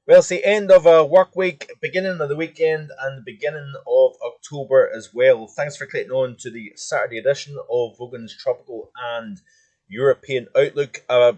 Well, it's the end of a work week, beginning of the weekend, and the beginning of October as well. Thanks for clicking on to the Saturday edition of Vogan's Tropical and European Outlook. A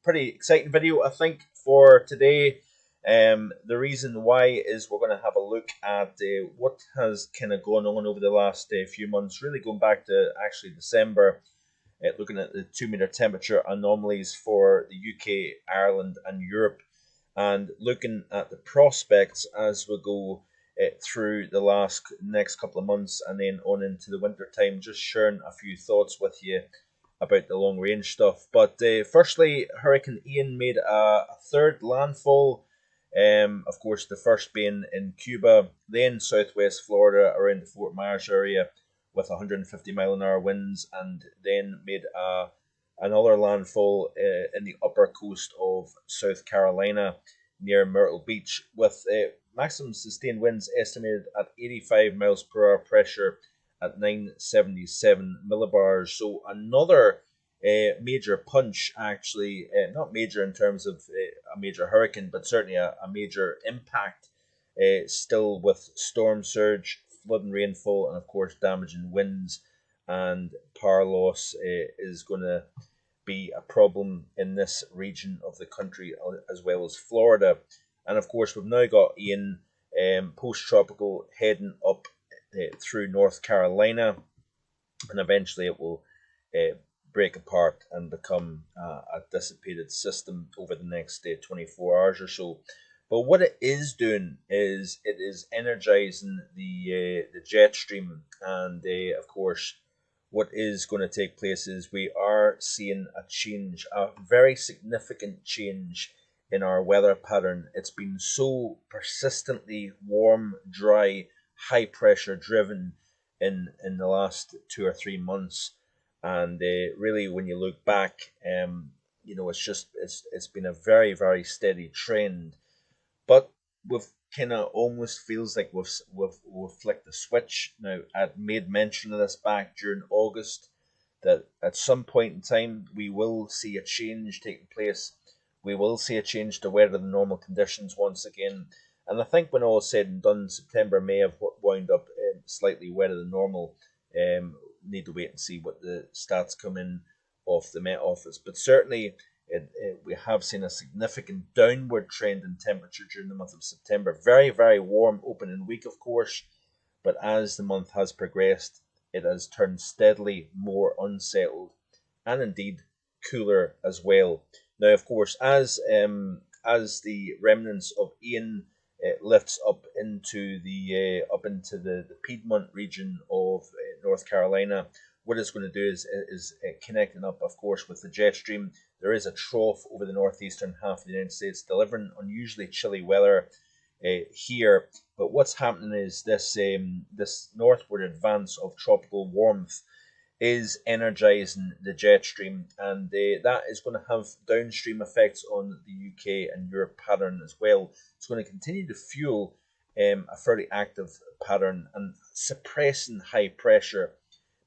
pretty exciting video, I think, for today. The reason why is we're going to have a look at what has kind of gone on over the last few months, really going back to actually December, looking at the 2 meter temperature anomalies for the UK, Ireland, and Europe, and looking at the prospects as we go through the next couple of months and then on into the winter time. Just sharing a few thoughts with you about the long range stuff. But firstly, Hurricane Ian made a third landfall. Of course, the first being in Cuba, then southwest Florida around the Fort Myers area with 150-mile-an-hour winds, and then made another landfall in the upper coast of South Carolina near Myrtle Beach, with maximum sustained winds estimated at 85 miles per hour, pressure at 977 millibars. So another major punch, actually, not major in terms of a major hurricane, but certainly a major impact, still with storm surge, flood and rainfall, and of course damaging winds, and power loss is going to be a problem in this region of the country as well as Florida. And of course, we've now got Ian post-tropical heading up through North Carolina, and eventually it will break apart and become a dissipated system over the next 24 hours or so. But what it is doing is it is energizing the jet stream, and of course, what is going to take place is we are seeing a change, a very significant change in our weather pattern. It's been so persistently warm, dry, high pressure driven in the last 2 or 3 months, and really, when you look back, it's been a very steady trend. But we've kind of almost feels like we've flicked the switch now. I'd made mention of this back during August, that at some point in time we will see a change taking place. We will see a change to weather the normal conditions once again. And I think when all is said and done, September may have wound up slightly wetter than normal. Need to wait and see what the stats come in off the Met Office. But certainly we have seen a significant downward trend in temperature during the month of September. Very warm opening week, of course, but as the month has progressed, it has turned steadily more unsettled and indeed cooler as well. Now, of course, as the remnants of Ian lifts up into the Piedmont region of North Carolina, what it's going to do is connecting up, of course, with the jet stream. There is a trough over the northeastern half of the United States, delivering unusually chilly weather here. But what's happening is this northward advance of tropical warmth is energizing the jet stream, and that is going to have downstream effects on the UK and Europe pattern as well. It's going to continue to fuel a fairly active pattern and suppressing high pressure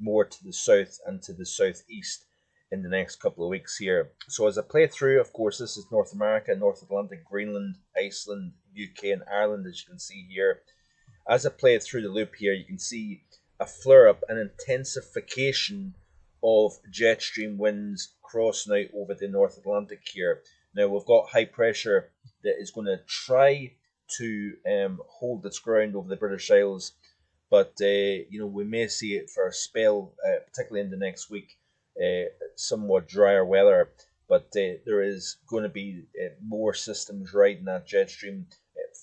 more to the south and to the southeast in the next couple of weeks here. So as I play through, of course, this is North America, North Atlantic, Greenland, Iceland, UK, and Ireland, as you can see here. As I play through the loop here, you can see a flare-up, an intensification of jet stream winds crossing out over the North Atlantic here. Now, we've got high pressure that is going to try to hold its ground over the British Isles, but we may see it for a spell, particularly in the next week, somewhat drier weather. But there is going to be more systems riding that jet stream,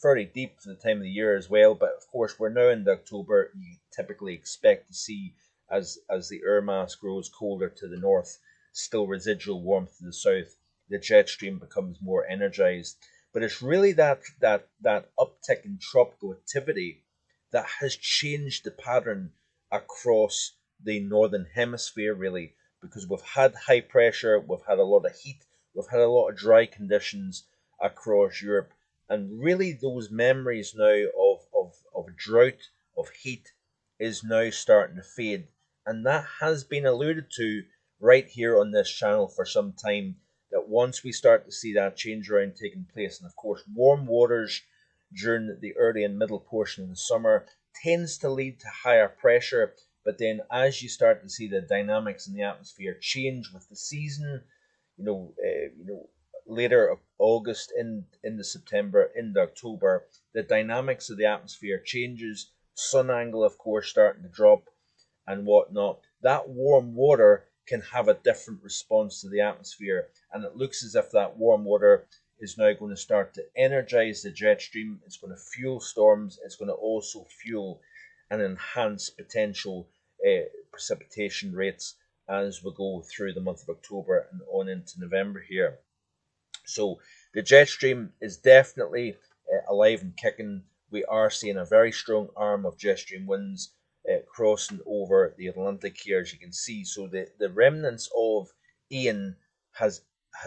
fairly deep for the time of the year as well. But of course, we're now into October. You typically expect to see, as the air mass grows colder to the north, still residual warmth to the south, the jet stream becomes more energized. But it's really that uptick in tropical activity that has changed the pattern across the northern hemisphere, really, because we've had high pressure, we've had a lot of heat, we've had a lot of dry conditions across Europe, and really those memories now of drought, of heat, is now starting to fade. And that has been alluded to right here on this channel for some time, that once we start to see that change around taking place, and of course warm waters during the early and middle portion of the summer tends to lead to higher pressure, but then as you start to see the dynamics in the atmosphere change with the season, later August into September, into October, the dynamics of the atmosphere changes, sun angle of course starting to drop and whatnot. That warm water can have a different response to the atmosphere, and it looks as if that warm water is now going to start to energize the jet stream. It's going to fuel storms. It's going to also fuel and enhance potential precipitation rates as we go through the month of October and on into November here. So the jet stream is definitely alive and kicking. We are seeing a very strong arm of jet stream winds crossing over the Atlantic here, as you can see. So the remnants of Ian has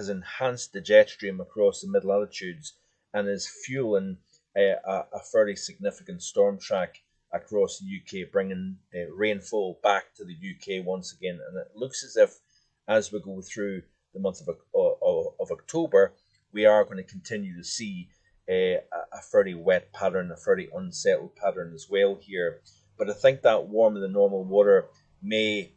enhanced the jet stream across the mid latitudes and is fueling a fairly significant storm track across the UK, bringing rainfall back to the UK once again. And it looks as if, as we go through the month of October, we are going to continue to see a fairly wet pattern, a fairly unsettled pattern as well here. But I think that warmer than normal water may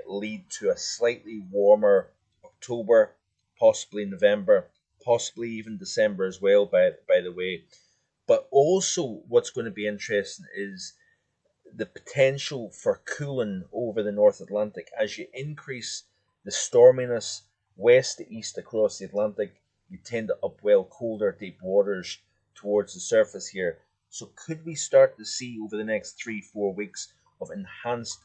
lead to a slightly warmer October, possibly November, possibly even December as well, by the way. But also what's going to be interesting is the potential for cooling over the North Atlantic. As you increase the storminess west to east across the Atlantic, you tend to upwell colder deep waters towards the surface here. So could we start to see over the next 3-4 weeks of enhanced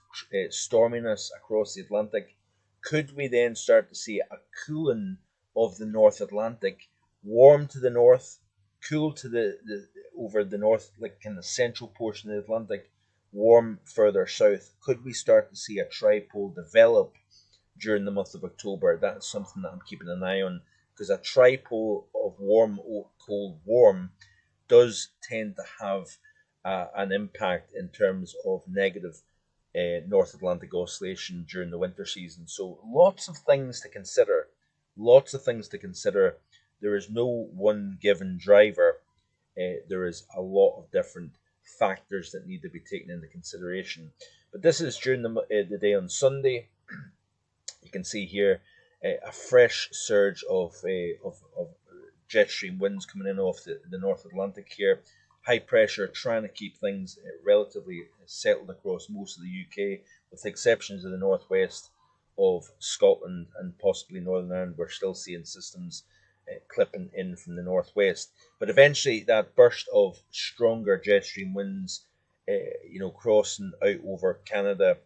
storminess across the Atlantic? Could we then start to see a cooling of the North Atlantic, warm to the north, cool to the over the north, like in the central portion of the Atlantic, warm further south? Could we start to see a tripole develop during the month of October? That's something that I'm keeping an eye on, because a tripole of warm, cold, warm does tend to have an impact in terms of negative North Atlantic oscillation during the winter season. So lots of things to consider. Lots of things to consider. There is no one given driver. There is a lot of different factors that need to be taken into consideration. But this is during the day on Sunday. You can see here a fresh surge of jet stream winds coming in off the North Atlantic here. High pressure trying to keep things relatively settled across most of the UK, with the exceptions of the northwest of Scotland and possibly Northern Ireland. We're still seeing systems clipping in from the northwest. But eventually that burst of stronger jet stream winds, crossing out over Canada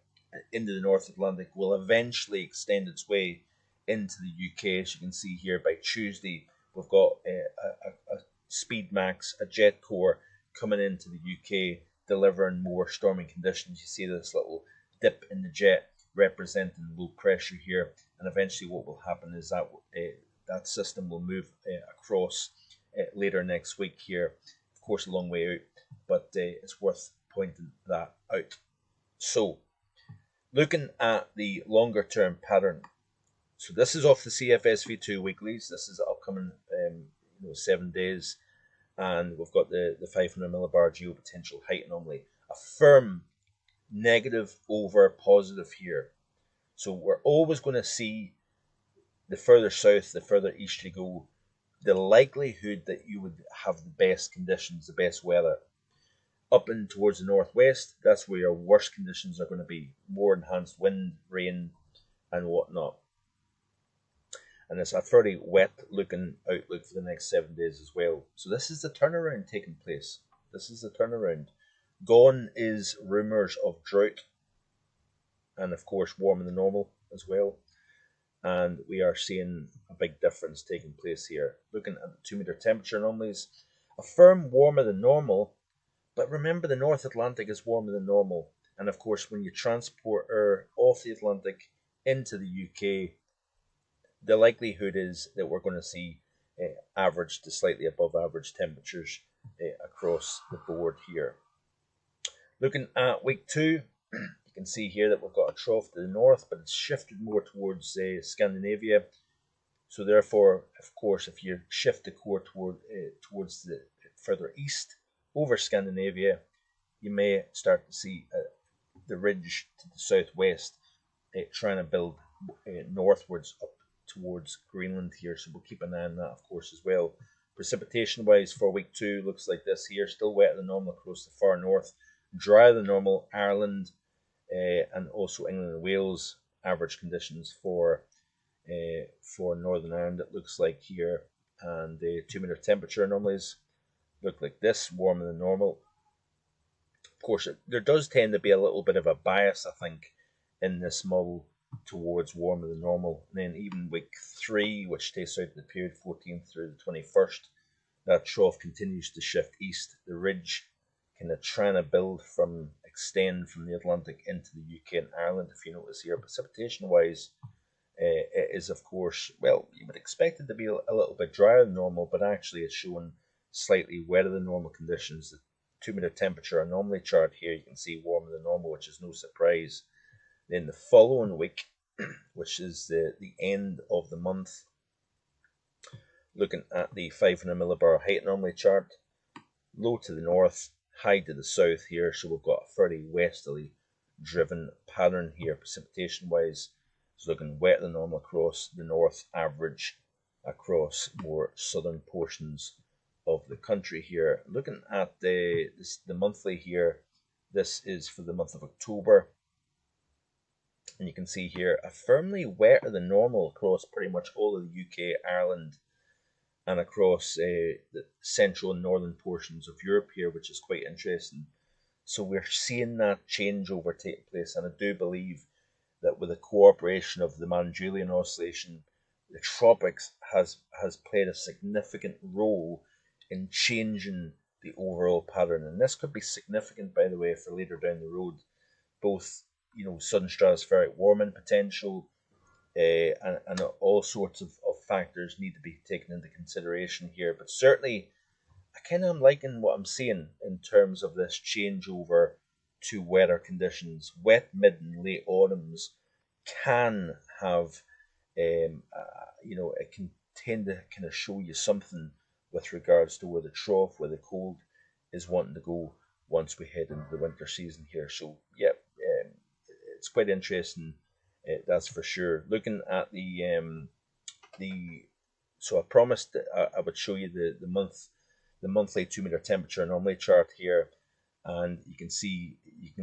into the North Atlantic, will eventually extend its way into the UK. As you can see here, by Tuesday, we've got a Speed Max, a jet core coming into the UK, delivering more stormy conditions. You see this little dip in the jet representing low pressure here, and eventually what will happen is that that system will move across later next week here. Of course, a long way out, but it's worth pointing that out. So, looking at the longer term pattern. So this is off the CFSV2 weeklies. This is the upcoming 7 days, and we've got the 500 millibar geopotential height anomaly. A firm negative over positive here. So we're always going to see, the further south, the further east you go, the likelihood that you would have the best conditions, the best weather. Up and towards the northwest, that's where your worst conditions are going to be. More enhanced wind, rain, and whatnot. And it's a fairly wet looking outlook for the next 7 days as well. So this is the turnaround taking place. This is the turnaround. Gone is rumours of drought, and of course warmer than normal as well. And we are seeing a big difference taking place here. Looking at the 2 meter temperature anomalies, a firm warmer than normal, but remember the North Atlantic is warmer than normal. And of course when you transport air off the Atlantic into the UK, the likelihood is that we're going to see average to slightly above average temperatures across the board here. Looking at week 2, you can see here that we've got a trough to the north, but it's shifted more towards Scandinavia. So therefore, of course, if you shift the core towards the further east over Scandinavia, you may start to see the ridge to the southwest trying to build northwards up towards Greenland here. So we'll keep an eye on that, of course, as well. Precipitation wise for week 2 looks like this here. Still wetter than normal across the far north, drier than normal Ireland, and also England and Wales. Average conditions for Northern Ireland, it looks like here. And the 2 meter temperature anomalies look like this, warmer than normal. Of course, there does tend to be a little bit of a bias, I think, in this model towards warmer than normal. And then even week 3, which takes out the period 14th through the 21st, that trough continues to shift east. The ridge kind of trying to extend from the Atlantic into the UK and Ireland. If you notice here, precipitation wise, it is, of course, well, you would expect it to be a little bit drier than normal, but actually it's showing slightly wetter than normal conditions. The 2 meter temperature anomaly chart here, you can see warmer than normal, which is no surprise. Then the following week, which is the end of the month, looking at the 500 millibar height anomaly chart, low to the north, high to the south here, so we've got a fairly westerly driven pattern here precipitation wise. It's looking wetter than normal across the north, average across more southern portions of the country here. Looking at the monthly here, this is for the month of October, and you can see here a firmly wetter than normal across pretty much all of the UK, Ireland, and across the central and northern portions of Europe here, which is quite interesting. So we're seeing that changeover take place, and I do believe that with the cooperation of the Mann-Julian oscillation, the tropics has played a significant role in changing the overall pattern. And this could be significant, by the way, for later down the road. Both, sudden stratospheric warming potential, and all sorts of factors need to be taken into consideration here. But certainly, I kind of am liking what I'm seeing in terms of this changeover to wetter conditions. Wet mid and late autumns can have, it can tend to kind of show you something with regards to where the trough, where the cold is wanting to go once we head into the winter season here. So, yeah, it's quite interesting, that's for sure. Looking at so I promised that I would show you the monthly 2 meter temperature anomaly chart here, and you can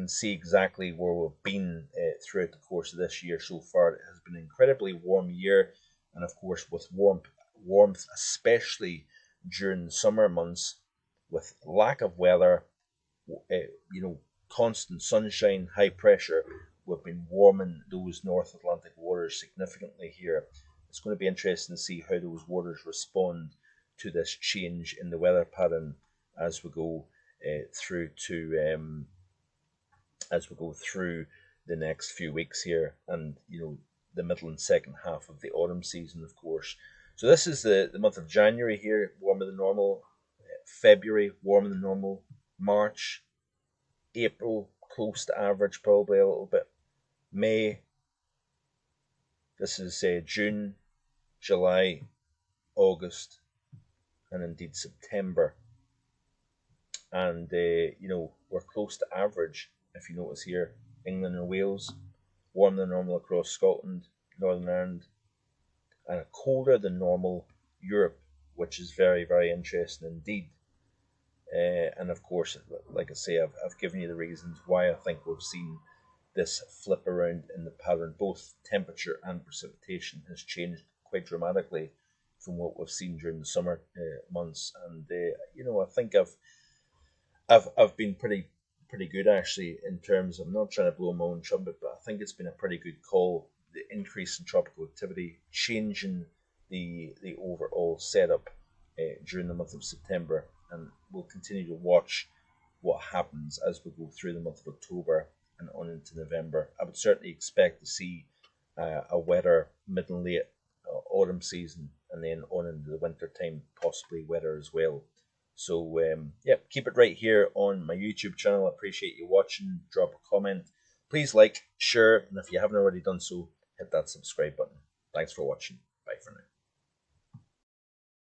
see exactly where we've been throughout the course of this year so far. It has been an incredibly warm year, and of course with warmth, especially during the summer months, with lack of weather, constant sunshine, high pressure, we've been warming those North Atlantic waters significantly here. It's going to be interesting to see how those waters respond to this change in the weather pattern as we go through the next few weeks here, and the middle and second half of the autumn season, of course. So this is the month of January here, warmer than normal. February, warmer than normal. March, April, close to average, probably a little bit. May, this is June, July, August, and indeed September. And, we're close to average, if you notice here. England and Wales, warmer than normal across Scotland, Northern Ireland, and colder than normal Europe, which is very, very interesting indeed. And of course, like I say, I've given you the reasons why I think we've seen this flip around in the pattern. Both temperature and precipitation has changed quite dramatically from what we've seen during the summer months. And I think I've been pretty good actually in terms of, I'm not trying to blow my own trumpet, but I think it's been a pretty good call. The increase in tropical activity changing the overall setup during the month of September, and we'll continue to watch what happens as we go through the month of October and on into November. I would certainly expect to see a wetter mid and late autumn season, and then on into the winter time, possibly wetter as well. So keep it right here on my YouTube channel. I appreciate you watching. Drop a comment. Please like, share, and if you haven't already done so, hit that subscribe button. Thanks for watching. Bye for now.